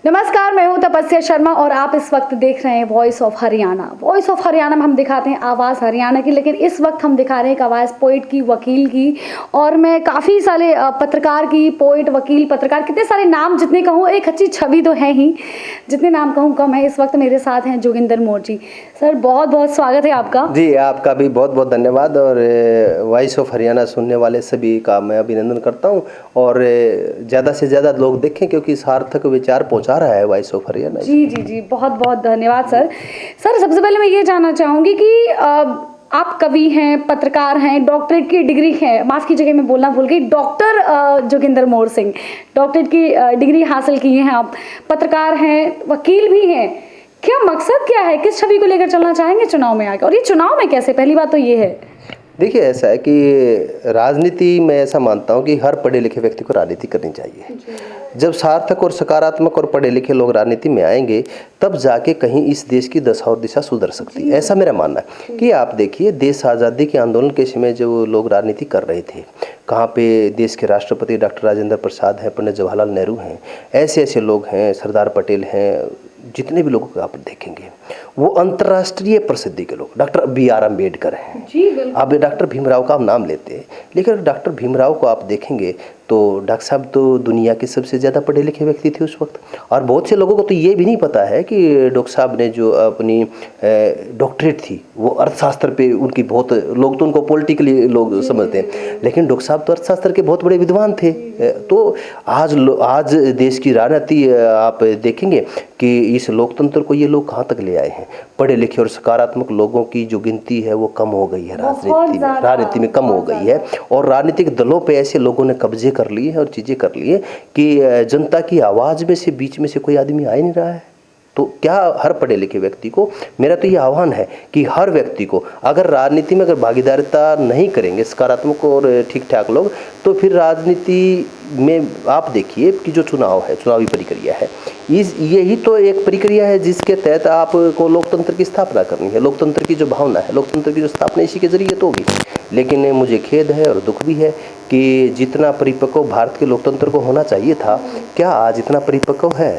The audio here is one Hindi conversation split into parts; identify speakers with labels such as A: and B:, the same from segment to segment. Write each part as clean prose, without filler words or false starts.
A: नमस्कार, मैं हूं तपस्या शर्मा और आप इस वक्त देख रहे हैं voice of Haryana. Voice of Haryana में हम दिखाते हैं आवाज़ हरियाणा की, लेकिन इस वक्त हम दिखा रहे हैं एक आवाज़ पोइट की, वकील की। और मैं काफ़ी सारे पत्रकार की, पोइट, वकील, पत्रकार, कितने सारे नाम जितने कहूँ, एक अच्छी छवि तो है ही, जितने नाम कहूँ कम है। इस वक्त मेरे साथ हैं जोगिंदर मोर जी। सर, बहुत बहुत स्वागत है आपका।
B: जी, आपका भी बहुत बहुत धन्यवाद। और वॉइस ऑफ हरियाणा सुनने वाले सभी का मैं अभिनंदन करता हूं और ज़्यादा से ज़्यादा लोग देखें, क्योंकि सार्थक विचार पहुंचा रहा है वॉइस ऑफ हरियाणा।
A: जी जी जी, बहुत बहुत धन्यवाद सर। सर, सबसे पहले मैं ये जानना चाहूँगी कि आप कवि हैं, पत्रकार हैं, डॉक्टरेट की डिग्री है, माफ़ कीजिएगा मैं बोलना भूल गई, डॉक्टर जोगिंदर मोर सिंह, डॉक्टरेट की डिग्री हासिल की हैं आप, पत्रकार हैं, वकील भी हैं। क्या मकसद क्या है, किस छवि को लेकर चलना चाहेंगे चुनाव में आके, और ये चुनाव में कैसे? पहली बात तो ये है।
B: देखिए, ऐसा है कि राजनीति में ऐसा मानता हूँ कि हर पढ़े लिखे व्यक्ति को राजनीति करनी चाहिए। जब सार्थक और सकारात्मक और पढ़े लिखे लोग राजनीति में आएंगे, तब जाके कहीं इस देश की दशा और दिशा सुधर सकती है। ऐसा मेरा मानना है। कि आप देखिए, देश आज़ादी के आंदोलन के समय जो लोग राजनीति कर रहे थे, कहाँ पे देश के राष्ट्रपति डॉक्टर राजेंद्र प्रसाद हैं, पंडित जवाहरलाल नेहरू हैं, ऐसे ऐसे लोग हैं, सरदार पटेल हैं, जितने भी लोगों को आप देखेंगे वो अंतर्राष्ट्रीय प्रसिद्धि के लोग, डॉक्टर BR अम्बेडकर हैं।
A: जी बिल्कुल।
B: आप डॉक्टर भीमराव का आप नाम लेते हैं, लेकिन डॉक्टर भीमराव को आप देखेंगे तो डॉक्टर साहब तो दुनिया के सबसे ज़्यादा पढ़े लिखे व्यक्ति थे उस वक्त। और बहुत से लोगों को तो ये भी नहीं पता है कि डॉक्टर साहब ने जो अपनी डॉक्टरेट थी वो अर्थशास्त्र पे उनकी, बहुत लोग तो उनको पॉलिटिकली लोग समझते हैं, लेकिन डॉक्टर साहब तो अर्थशास्त्र के बहुत बड़े विद्वान थे। तो आज देश की राजनीति आप देखेंगे कि इस लोकतंत्र को ये लोग कहाँ तक ले आए हैं। पढ़े लिखे और सकारात्मक लोगों की जो गिनती है वो कम हो गई है, राजनीति में कम हो गई है। और राजनीतिक दलों पे ऐसे लोगों ने कब्जे कर लिए हैं और चीज़ें कर लिए कि जनता की आवाज़ में से, बीच में से कोई आदमी आ ही नहीं रहा है। तो क्या हर पढ़े लिखे व्यक्ति को, मेरा तो ये आह्वान है कि हर व्यक्ति को, अगर राजनीति में अगर भागीदारिता नहीं करेंगे सकारात्मक और ठीक ठाक लोग, तो फिर राजनीति में आप देखिए कि जो चुनाव है, चुनावी प्रक्रिया है, यही तो एक प्रक्रिया है जिसके तहत आपको लोकतंत्र की स्थापना करनी है। लोकतंत्र की जो भावना है, लोकतंत्र की जो स्थापना इसी के जरिए तो होगी। लेकिन मुझे खेद है और दुख भी है कि जितना परिपक्व भारत के लोकतंत्र को होना चाहिए था, क्या आज इतना परिपक्व है?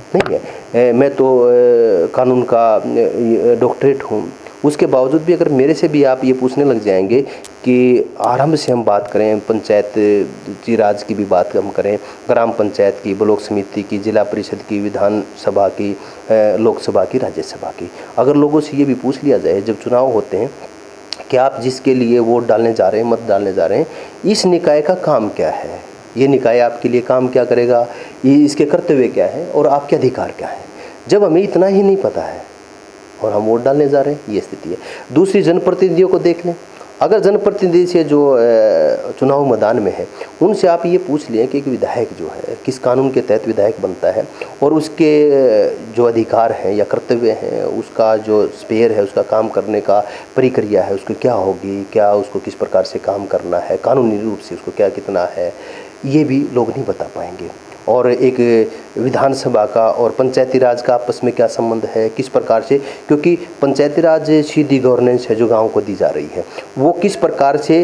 B: नहीं है। मैं तो कानून का डॉक्टरेट हूँ, उसके बावजूद भी अगर मेरे से भी आप ये पूछने लग जाएंगे कि आरंभ से हम बात करें, पंचायत की राज की भी बात हम करें, ग्राम पंचायत की, ब्लॉक समिति की, जिला परिषद की, विधानसभा की, लोकसभा की, राज्यसभा की, अगर लोगों से ये भी पूछ लिया जाए जब चुनाव होते हैं कि आप जिसके लिए वोट डालने जा रहे हैं, मत डालने जा रहे हैं, इस निकाय का काम क्या है, ये निकाय आपके लिए काम क्या करेगा, ये इसके कर्तव्य क्या है और आपके अधिकार क्या है, जब हमें इतना ही नहीं पता है और हम वोट डालने जा रहे हैं, ये स्थिति है। दूसरी, जनप्रतिनिधियों को देख लें। अगर जनप्रतिनिधि से जो चुनाव मैदान में है, उनसे आप ये पूछ लें कि एक विधायक जो है किस कानून के तहत विधायक बनता है और उसके जो अधिकार हैं या कर्तव्य हैं, उसका जो स्पेयर है, उसका काम करने का प्रक्रिया है, उसको क्या होगी, क्या उसको किस प्रकार से काम करना है, कानूनी रूप से उसको क्या कितना है, ये भी लोग नहीं बता पाएंगे। और एक विधानसभा का और पंचायती राज का आपस में क्या संबंध है, किस प्रकार से, क्योंकि पंचायती राज सीधी गवर्नेंस है जो गांव को दी जा रही है, वो किस प्रकार से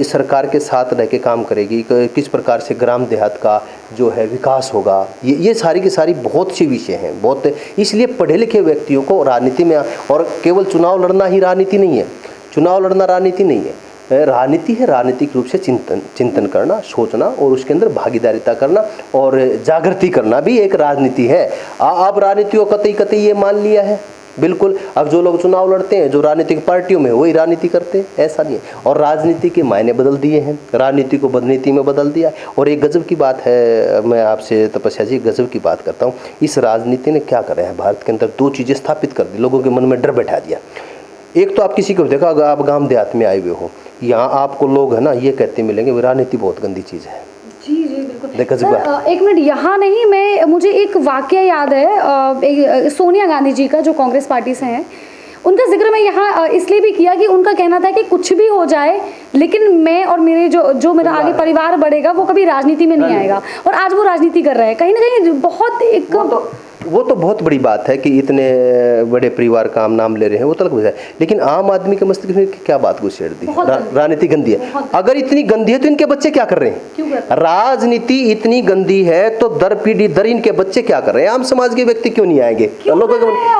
B: सरकार के साथ रह के काम करेगी, किस प्रकार से ग्राम देहात का जो है विकास होगा, ये सारी की सारी बहुत सी विषय हैं, बहुत। इसलिए पढ़े लिखे व्यक्तियों को राजनीति में, और केवल चुनाव लड़ना ही राजनीति नहीं है, चुनाव लड़ना राजनीति नहीं है, राजनीति है राजनीतिक रूप से चिंतन करना, सोचना और उसके अंदर भागीदारिता करना और जागृति करना भी एक राजनीति है। आप राजनीति को कतई ये मान लिया है, बिल्कुल। अब जो लोग चुनाव लड़ते हैं, जो राजनीतिक पार्टियों में, वही राजनीति करते हैं, ऐसा नहीं है। और राजनीति के मायने बदल दिए हैं, राजनीति को बदनीति में बदल दिया। और एक गजब की बात है, मैं आपसे तपस्या जी गजब की बात करता हूँ, इस राजनीति ने क्या करा है भारत के अंदर, दो चीज़ें स्थापित कर दी, लोगों के मन में डर बैठा दिया। एक तो आप किसी को देखा, अगर आप गाँव देहात में आए हुए हो, यहाँ आपको लोग है ना ये कहते मिलेंगे राजनीति बहुत गंदी चीज़ है।
A: जी जी बिल्कुल। सर, एक मिनट, यहाँ नहीं, मुझे एक वाकया याद है, सोनिया गांधी जी का, जो कांग्रेस पार्टी से हैं, उनका जिक्र मैं यहाँ इसलिए भी किया कि उनका कहना था कि कुछ भी हो जाए, लेकिन मैं और मेरे जो मेरा आगे परिवार बढ़ेगा वो कभी राजनीति में नहीं आएगा। और आज वो राजनीति कर रहे हैं, कहीं ना कहीं बहुत एक
B: वो तो बहुत बड़ी बात है कि इतने बड़े परिवार का हम नाम ले रहे हैं, वो तो अलग है। लेकिन आम आदमी के मस्तिष्क में क्या बात घुसेड़ दी? राजनीति गंदी है। अगर इतनी गंदी है तो इनके बच्चे क्या कर रहे हैं? राजनीति इतनी गंदी है तो दर पीढ़ी दर इनके बच्चे क्या कर रहे हैं? आम समाज के व्यक्ति क्यों नहीं आएंगे? लोग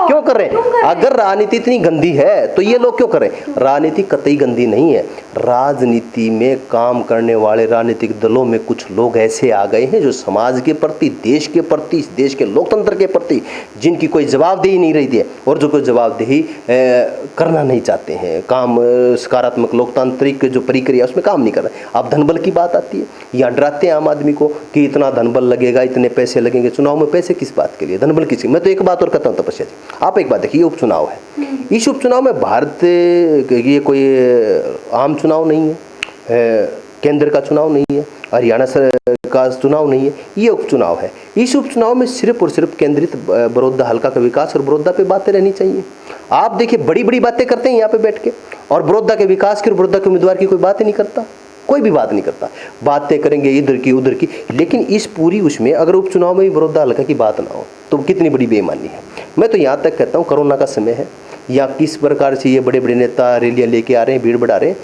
B: क्यों कर रहे हैं? अगर राजनीति इतनी गंदी है तो ये लोग क्यों कर रहे हैं? राजनीति कतई गंदी नहीं है। राजनीति में काम करने वाले राजनीतिक दलों में कुछ लोग ऐसे आ गए हैं जो समाज के प्रति, देश के प्रति, इस देश के लोकतंत्र के प्रति जिनकी कोई जवाबदेही नहीं रहती है और जो कोई जवाबदेही करना नहीं चाहते हैं, काम सकारात्मक लोकतांत्रिक जो प्रक्रिया उसमें काम नहीं कर रहे। अब धनबल की बात आती है, यहाँ डराते हैं आम आदमी को कि इतना धनबल लगेगा, इतने पैसे लगेंगे। चुनाव में पैसे किस बात के लिए? धनबल किसी। मैं तो एक बात और कहता हूँ तपस्या जी, आप एक बात देखिए, ये उपचुनाव है। इस उपचुनाव में भारत ये कोई आम चुनाव नहीं है, केंद्र का चुनाव नहीं है, हरियाणा का चुनाव नहीं है, ये उपचुनाव है। इस उपचुनाव में सिर्फ और सिर्फ केंद्रित बड़ौदा हल्का का विकास और बड़ौदा पे बातें रहनी चाहिए। आप देखिए बड़ी बड़ी बातें करते हैं यहाँ पे बैठ के, और बड़ौदा के विकास की और बड़ौदा के उम्मीदवार की कोई बात ही नहीं करता, कोई भी बात नहीं करता। बातें करेंगे इधर की उधर की, लेकिन इस पूरी उसमें अगर उपचुनाव में भी बड़ौदा हल्का की बात ना हो तो कितनी बड़ी बेईमानी है। मैं तो यहाँ तक कहता हूँ कोरोना का समय है या किस प्रकार से ये बड़े बड़े नेता रैलियाँ लेके आ रहे हैं, भीड़ बढ़ा रहे हैं,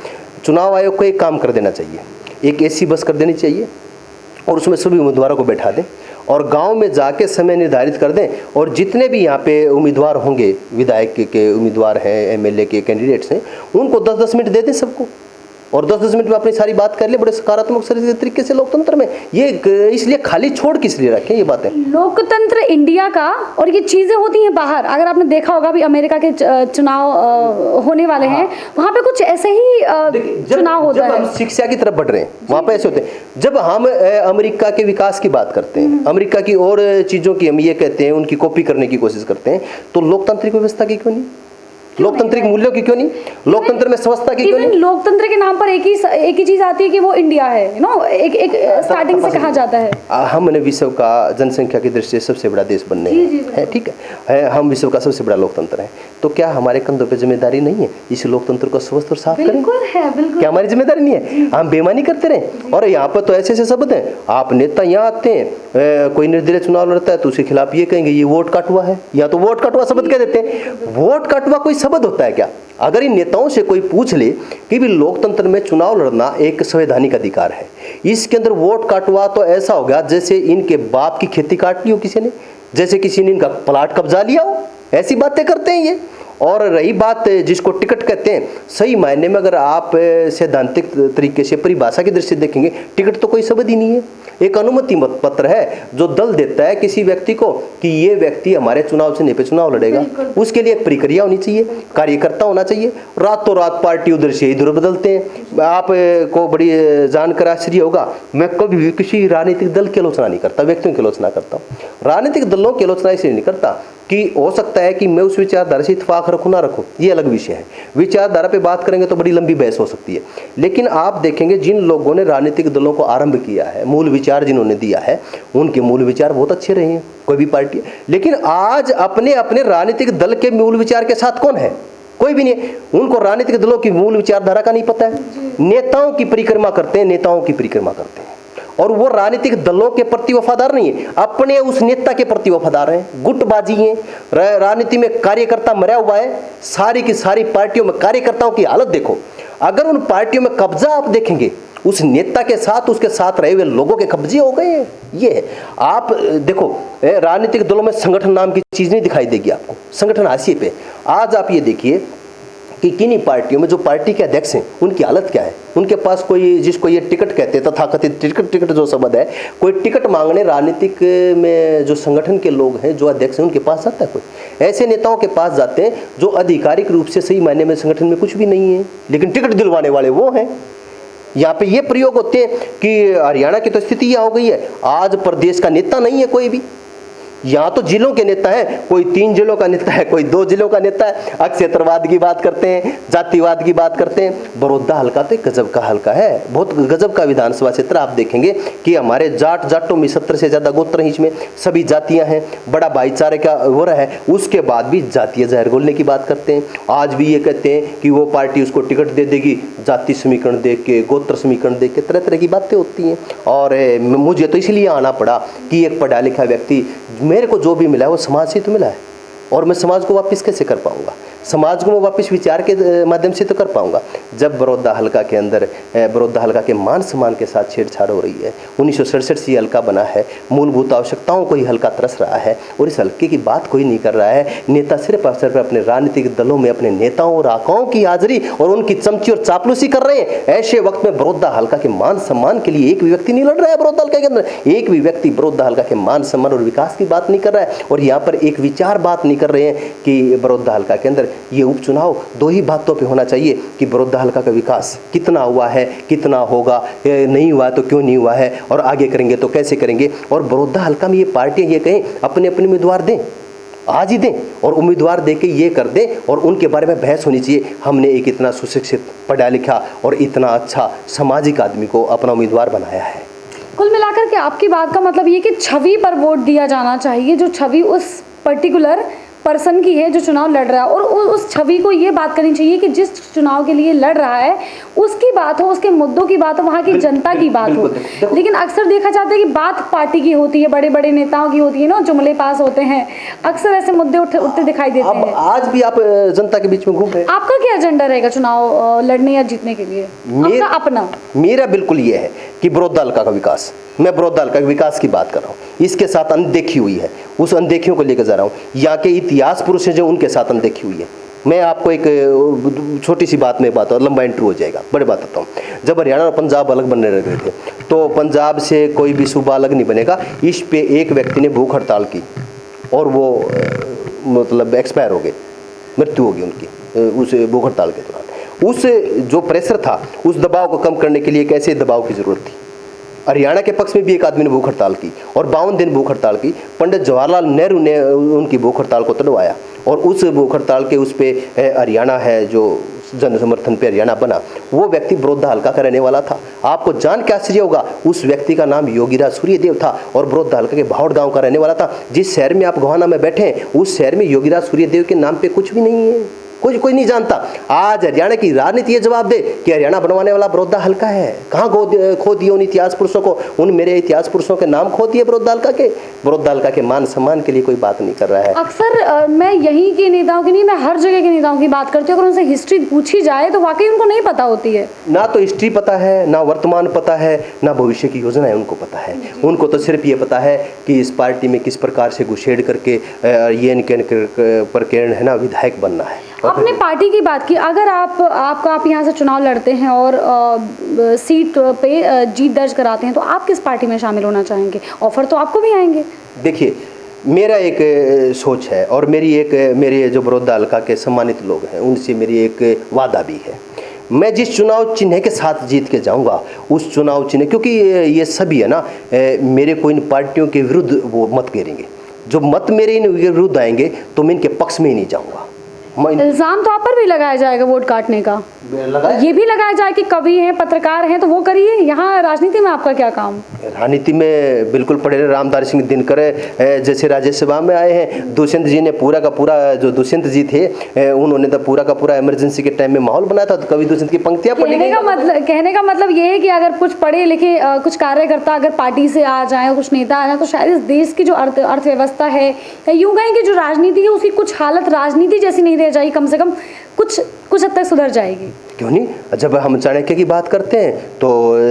B: चुनाव आयोग को एक काम कर देना चाहिए, एक ऐसी बस कर देनी चाहिए और उसमें सभी उम्मीदवारों को बैठा दें और गांव में जाके समय निर्धारित कर दें, और जितने भी यहाँ पे उम्मीदवार होंगे, विधायक के उम्मीदवार हैं, एमएलए के कैंडिडेट्स हैं, उनको 10-10 मिनट दे दें सबको, और 10-10 मिनट में अपनी सारी बात कर ले बड़े सकारात्मक तरीके से लोकतंत्र में। ये इसलिए खाली छोड़ किस लिए रखें ये बातें?
A: लोकतंत्र इंडिया का, और ये चीजें होती हैं बाहर। अगर आपने देखा होगा अभी अमेरिका के चुनाव होने वाले हैं, वहां पे कुछ ऐसे ही चुनाव होता है।
B: हम शिक्षा की तरफ बढ़ रहे हैं, वहां पे ऐसे होते हैं। जब हम अमेरिका के विकास की बात करते हैं, अमेरिका की और चीजों की हम ये कहते हैं, उनकी कॉपी करने की कोशिश करते हैं, तो लोकतांत्रिक व्यवस्था की क्यों नहीं? लोकतांत्रिक मूल्यों की क्यों नहीं? लोकतंत्र में समझता की क्यों नहीं?
A: लोकतंत्र के नाम पर एक ही चीज आती है कि वो इंडिया है, एक स्टार्टिंग से कहा जाता है।
B: हमने विश्व का जनसंख्या की दृष्टि से सबसे बड़ा देश बनने है, ठीक है, हम विश्व का सबसे बड़ा लोकतंत्र है, तो क्या हमारे कंधों पे जिम्मेदारी नहीं है इस लोकतंत्र को स्वस्थ और साफ करें?
A: बिल्कुल है, बिल्कुल।
B: क्या हमारी जिम्मेदारी नहीं है? हम बेईमानी करते रहे, और यहाँ पर तो ऐसे ऐसे शब्द हैं, आप नेता यहाँ आते हैं, कोई निर्दलीय चुनाव लड़ता है तो उसके खिलाफ ये कहेंगे ये वोट काटुआ है, या तो वोट काटुआ शब्द कह देते हैं। वोट काटुआ कोई शब्द होता है क्या? अगर इन नेताओं से कोई पूछ ले कि भी लोकतंत्र में चुनाव लड़ना एक संवैधानिक अधिकार है, इसके अंदर वोट काटवा तो ऐसा हो गया जैसे इनके बाप की खेती काट ली हो किसी ने, जैसे किसी ने इनका प्लाट कब्जा लिया हो, ऐसी बातें करते हैं ये। और रही बात जिसको टिकट कहते हैं, सही मायने में अगर आप सैद्धांतिक तरीके से परिभाषा की दृष्टि से देखेंगे, टिकट तो कोई शब्द ही नहीं है, एक अनुमति पत्र है जो दल देता है किसी व्यक्ति को कि ये व्यक्ति हमारे चुनाव चिन्ह पे चुनाव लड़ेगा। उसके लिए एक प्रक्रिया होनी चाहिए, कार्यकर्ता होना चाहिए। रातों रात पार्टी उधर से इधर बदलते हैं। आप को बड़ी जानकर आश्चर्य होगा, मैं कभी भी किसी राजनीतिक दल की आलोचना नहीं करता, व्यक्तियों की आलोचना करता हूँ। राजनीतिक दलों की आलोचना इसलिए नहीं करता कि हो सकता है कि मैं उस विचारधारा से इत्तेफाक रखूँ ना रखूँ, ये अलग विषय है। विचारधारा पे बात करेंगे तो बड़ी लंबी बहस हो सकती है, लेकिन आप देखेंगे जिन लोगों ने राजनीतिक दलों को आरंभ किया है, मूल विचार जिन्होंने दिया है, उनके मूल विचार बहुत अच्छे रहे हैं, कोई भी पार्टी। लेकिन आज अपने अपने राजनीतिक दल के मूल विचार के साथ कौन है? कोई भी नहीं। उनको राजनीतिक दलों की मूल विचारधारा का नहीं पता है। नेताओं की परिक्रमा करते हैं, नेताओं की परिक्रमा करते हैं, और वो राजनीतिक दलों के प्रति वफादार नहीं है, अपने उस नेता के प्रति वफादार हैं। गुटबाजी है, राजनीति में कार्यकर्ता मरा हुआ है। सारी की सारी पार्टियों में कार्यकर्ताओं की हालत देखो। अगर उन पार्टियों में कब्जा आप देखेंगे, उस नेता के साथ उसके साथ रहे हुए लोगों के कब्जे हो गए हैं। ये है, आप देखो राजनीतिक दलों में संगठन नाम की चीज नहीं दिखाई देगी आपको, संगठन हाशिए पे। आज आप ये देखिए कि किन्हीं पार्टियों में जो पार्टी के अध्यक्ष हैं उनकी हालत क्या है। उनके पास कोई, जिसको ये टिकट कहते हैं, तथाकथित टिकट जो शब्द है, कोई टिकट मांगने राजनीतिक में जो संगठन के लोग हैं, जो अध्यक्ष हैं, उनके पास जाता है कोई? ऐसे नेताओं के पास जाते हैं जो आधिकारिक रूप से सही मायने में संगठन में कुछ भी नहीं है, लेकिन टिकट दिलवाने वाले वो हैं। यहाँ पे ये प्रयोग होते हैं कि हरियाणा की तो स्थिति यह हो गई है, आज प्रदेश का नेता नहीं है कोई भी। यहाँ तो जिलों के नेता हैं, कोई 3 जिलों का नेता है, कोई 2 जिलों का नेता है। अक्षेत्रवाद की बात करते हैं, जातिवाद की बात करते हैं। बड़ौदा हल्का तो एक गजब का हल्का है, बहुत गजब का विधानसभा क्षेत्र। आप देखेंगे कि हमारे जाटों में 70 से ज्यादा गोत्र हैं, इसमें सभी जातियां हैं, बड़ा भाईचारे का हो रहा है। उसके बाद भी जातीय जहर घोलने की बात करते हैं। आज भी ये कहते हैं कि वो पार्टी उसको टिकट दे देगी, जाति समीकरण देख के, गोत्र समीकरण देख के, तरह तरह की बातें होती हैं। और मुझे तो इसलिए आना पड़ा कि एक पढ़ा लिखा व्यक्ति मेरे को जो भी मिला है वो समाज से तो मिला है, और मैं समाज को वापस कैसे कर पाऊंगा? समाज को मैं वापस विचार के माध्यम से तो कर पाऊंगा। जब बड़ौदा हल्का के अंदर बड़ौदा हल्का के मान सम्मान के साथ छेड़छाड़ हो रही है, 1967 से ये हल्का बना है, मूलभूत आवश्यकताओं को ही हल्का तरस रहा है, और इस हल्के की बात कोई नहीं कर रहा है। नेता सिर्फ अवसर पर अपने राजनीतिक दलों में अपने नेताओं और आकाओं की हाजिरी और उनकी चमची और चापलूसी कर रहे हैं। ऐसे वक्त में बड़ौदा हल्का के मान सम्मान के लिए एक भी व्यक्ति नहीं लड़ रहा है। बड़ौदा हल्का के अंदर एक भी व्यक्ति बड़ौदा हल्का के मान सम्मान और विकास की बात नहीं कर रहा है, और यहाँ पर एक विचार बात नहीं कर रहे हैं कि बड़ौदा हल्का के अंदर ये उपचुनाव दो ही बातों पे होना चाहिए कि बड़ौदा हल्का का विकास कितना हुआ है, कितना होगा, नहीं हुआ तो क्यों नहीं हुआ है, और आगे करेंगे तो कैसे करेंगे। और बड़ौदा हल्का में ये पार्टियां ये कहें अपने अपने उम्मीदवार दें, आज ही दें, और उम्मीदवार दे के ये कर दें, और उनके बारे में बहस होनी चाहिए। हमने एक इतना सुशिक्षित, पढ़ा लिखा और इतना अच्छा सामाजिक आदमी को अपना उम्मीदवार बनाया है।
A: कुल मिलाकर के आपकी बात का मतलब ये कि छवि पर वोट दिया जाना चाहिए, जो छवि उस पर्टिकुलर पर्सन की है जो चुनाव लड़ रहा है, और उस छवि को ये बात करनी चाहिए कि जिस चुनाव के लिए लड़ रहा है उसकी बात हो, उसके मुद्दों की बात हो, वहाँ की जनता की बात हो। लेकिन अक्सर देखा जाता है कि बात पार्टी की होती है, बड़े बड़े नेताओं की होती है ना, जुमले पास होते हैं, अक्सर ऐसे मुद्दे उठते दिखाई देते हैं।
B: आज भी आप जनता के बीच में घूम रहे हैं।
A: आपका क्या एजेंडा रहेगा चुनाव लड़ने या जीतने के लिए? आपका अपना?
B: मेरा बिल्कुल ये है कि बड़ौदा हल्का का विकास, मैं बड़ौदा हल्का के विकास की बात कर रहा हूँ। इसके साथ अनदेखी हुई है, उस अनदेखियों को लेकर जा रहा हूँ। यहाँ के इतिहास पुरुष हैं जो उनके साथ अनदेखी हुई है। मैं आपको एक छोटी सी बात में बात, और लंबा इंटरव्यू हो जाएगा, बड़े बात बताता हूँ। जब हरियाणा और पंजाब अलग बनने लगे थे तो पंजाब से कोई भी सूबा अलग नहीं बनेगा, इस पे एक व्यक्ति ने भूख हड़ताल की और वो मतलब एक्सपायर हो गए, मृत्यु हो गई उनकी उस भूख हड़ताल के दौरान। उस जो प्रेशर था, उस दबाव को कम करने के लिए एक ऐसे दबाव की जरूरत थी। हरियाणा के पक्ष में भी एक आदमी ने भूख हड़ताल की और 52 दिन भूख हड़ताल की। पंडित जवाहरलाल नेहरू ने उनकी भूख हड़ताल को तोड़वाया, और उस भूख हड़ताल के उस पे हरियाणा है जो जन समर्थन पे हरियाणा बना, वो व्यक्ति बड़ौदा हल्का का रहने वाला था। आपको जान के आश्चर्य होगा, उस व्यक्ति का नाम योगीराज सूर्यदेव था और बड़ौदा हल्का के भावड़ गांव का रहने वाला था। जिस शहर में आप गोहाना में बैठे हैं, उस शहर में योगीराज सूर्यदेव के नाम पे कुछ भी नहीं है, कोई नहीं जानता। आज हरियाणा की राजनीति ये जवाब दे कि हरियाणा बनवाने वाला बड़ौदा हल्का है। कहाँ खो दिए उन इतिहास पुरुषों को, उन मेरे इतिहास पुरुषों के नाम खो दिए बड़ौदा हल्का के। बड़ौदा हल्का के मान सम्मान के लिए कोई बात नहीं कर रहा है।
A: अक्सर मैं यहीं के नेताओं की नहीं, मैं हर जगह के नेताओं की बात करती हूँ। अगर उनसे हिस्ट्री पूछी जाए तो वाकई उनको नहीं पता होती है।
B: ना तो हिस्ट्री पता है, ना वर्तमान पता है, ना भविष्य की योजनाएं उनको पता है। उनको तो सिर्फ ये पता है कि इस पार्टी में किस प्रकार से घुसेड़ करके ये प्रकरण है ना विधायक बनना है।
A: आपने पार्टी की बात की, अगर आप यहाँ से चुनाव लड़ते हैं और सीट पे जीत दर्ज कराते हैं तो आप किस पार्टी में शामिल होना चाहेंगे? ऑफर तो आपको भी आएंगे।
B: देखिए, मेरा एक सोच है और मेरे जो बड़ौदा हल्का के सम्मानित लोग हैं उनसे मेरी एक वादा भी है। मैं जिस चुनाव चिन्ह के साथ जीत के जाऊंगा उस चुनाव चिन्ह, क्योंकि ये सभी है ना मेरे को इन पार्टियों के विरुद्ध वो मत घेरेंगे। जो मत मेरे इन विरुद्ध आएंगे तो मैं इनके पक्ष में ही नहीं जाऊंगा।
A: इल्जाम तो आप पर भी लगाया जाएगा वोट काटने का, ये भी लगाया जाए कि कवि हैं, पत्रकार हैं, तो वो करिए। यहाँ राजनीति में आपका क्या काम?
B: राजनीति में बिल्कुल पड़े रामधारी सिंह दिनकर जैसे राज्यसभा में आए हैं। दुष्यंत जी ने पूरा का पूरा, जो दुष्यंत जी थे उन्होंने तो पूरा का पूरा इमरजेंसी के टाइम में माहौल बनाया था। तो कवि दुष्यंत की पंक्तियां पढ़ी गई।
A: कहने का मतलब ये है कि अगर कुछ पढ़े लिखे कुछ कार्यकर्ता अगर पार्टी से आ जाए, कुछ नेता आ जाए, तो शायद इस देश की जो अर्थव्यवस्था है, या यूं कहें कि जो राजनीति है उसकी कुछ हालत राजनीति जैसी नहीं रह जाएगी, कम से कम कुछ हद तक सुधर जाएगी।
B: क्यों नहीं? जब हम चाणक्य की बात करते हैं तो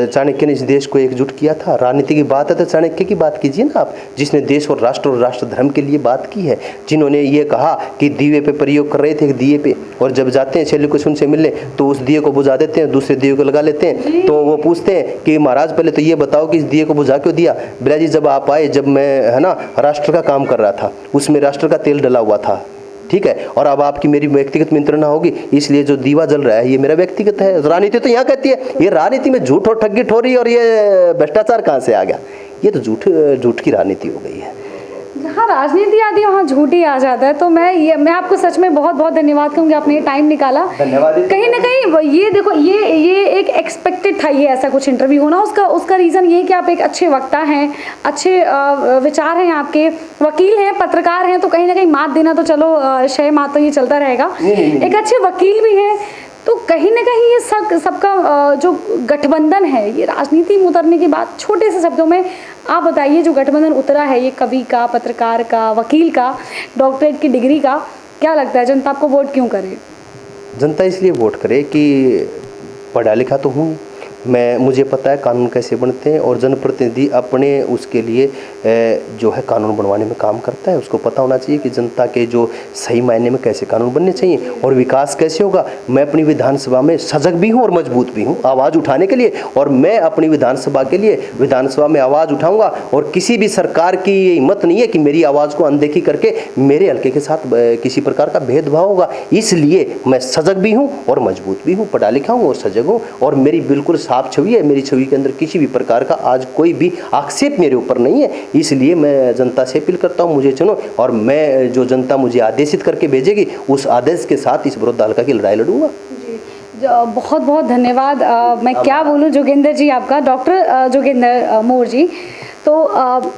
B: चाणक्य ने इस देश को एकजुट किया था। राजनीति की बात है तो चाणक्य की बात कीजिए ना आप, जिसने देश और राष्ट्र धर्म के लिए बात की है, जिन्होंने ये कहा कि दिए पे प्रयोग कर रहे थे, दिए पे, और जब जाते हैं शैली कुछ उनसे मिलने तो उस दिए को बुझा देते हैं, दूसरे दिए को लगा लेते हैं। तो वो पूछते हैं कि महाराज पहले तो ये बताओ कि इस दिए को बुझा क्यों दिया? बिला जी, जब आप आए, जब मैं है ना राष्ट्र का काम कर रहा था, उसमें राष्ट्र का तेल डला हुआ था, ठीक है, और अब आपकी मेरी व्यक्तिगत मंत्रणा होगी, इसलिए जो दीवा जल रहा है ये मेरा व्यक्तिगत है। राजनीति तो यहाँ कहती है, ये राजनीति में झूठ और ठगी ठोरी और ये भ्रष्टाचार कहाँ से आ गया? ये तो झूठ की राजनीति हो गई है।
A: जहाँ राजनीति आती है वहाँ झूठ ही आ जाता है। तो मैं आपको सच में बहुत बहुत धन्यवाद कहूँगी, आपने ये टाइम निकाला।
B: धन्यवाद।
A: कहीं ना कहीं ये देखो, ये एक एक्सपेक्टेड था ये ऐसा कुछ इंटरव्यू होना। उसका रीज़न ये है कि आप एक अच्छे वक्ता हैं, अच्छे विचार हैं आपके, वकील हैं, पत्रकार हैं, तो कहीं ना कहीं मात देना तो चलो शय मात तो ये चलता रहेगा। एक अच्छे वकील भी हैं, तो कहीं ना कहीं ये सबका जो गठबंधन है, ये राजनीति में उतरने के बाद, छोटे से शब्दों में आप बताइए, जो गठबंधन उतरा है ये कवि का, पत्रकार का, वकील का, डॉक्टरेट की डिग्री का, क्या लगता है जनता आपको वोट क्यों करे?
B: जनता इसलिए वोट करे कि पढ़ा लिखा तो हूँ मैं, मुझे पता है कानून कैसे बनते हैं, और जनप्रतिनिधि अपने उसके लिए जो है कानून बनवाने में काम करता है। उसको पता होना चाहिए कि जनता के जो सही मायने में कैसे कानून बनने चाहिए और विकास कैसे होगा। मैं अपनी विधानसभा में सजग भी हूँ और मजबूत भी हूँ आवाज़ उठाने के लिए, और मैं अपनी विधानसभा के लिए विधानसभा में आवाज़ उठाऊँगा। और किसी भी सरकार की ये हिम्मत नहीं है कि मेरी आवाज़ को अनदेखी करके मेरे हल्के के साथ किसी प्रकार का भेदभाव होगा। इसलिए मैं सजग भी हूँ और मजबूत भी हूँ, पढ़ा लिखा हूँ और सजग हूँ, और मेरी बिल्कुल साफ छवि है। मेरी छवि के अंदर किसी भी प्रकार का आज कोई भी आक्षेप मेरे ऊपर नहीं है। इसलिए मैं जनता से अपील करता हूँ, मुझे चुनो, और मैं जो जनता मुझे आदेशित करके भेजेगी उस आदेश के साथ इस विरोध हल्का की लड़ाई लड़ूंगा।
A: बहुत बहुत धन्यवाद। मैं क्या बोलूँ जोगेंद्र जी, आपका डॉक्टर जोगेंद्र मोर जी। तो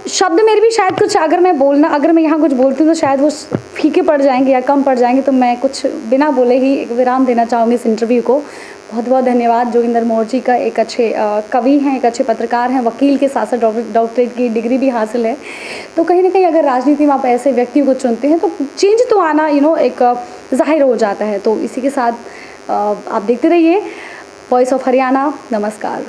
A: शब्द मेरे भी शायद कुछ, अगर मैं यहाँ कुछ बोलती हूँ तो शायद वो फीके पड़ जाएंगे या कम पड़ जाएंगे, तो मैं कुछ बिना बोले ही एक विराम देना चाहूँगी इस इंटरव्यू को। बहुत बहुत धन्यवाद जोगेंद्र मोर जी का। एक अच्छे कवि हैं, एक अच्छे पत्रकार हैं, वकील के साथ साथ डॉक्टरेट की डिग्री भी हासिल है। तो कहीं ना कहीं अगर राजनीति में आप ऐसे व्यक्तियों को चुनते हैं तो चेंज तो आना एक जाहिर हो जाता है। तो इसी के साथ आप देखते रहिए वॉइस ऑफ हरियाणा। नमस्कार।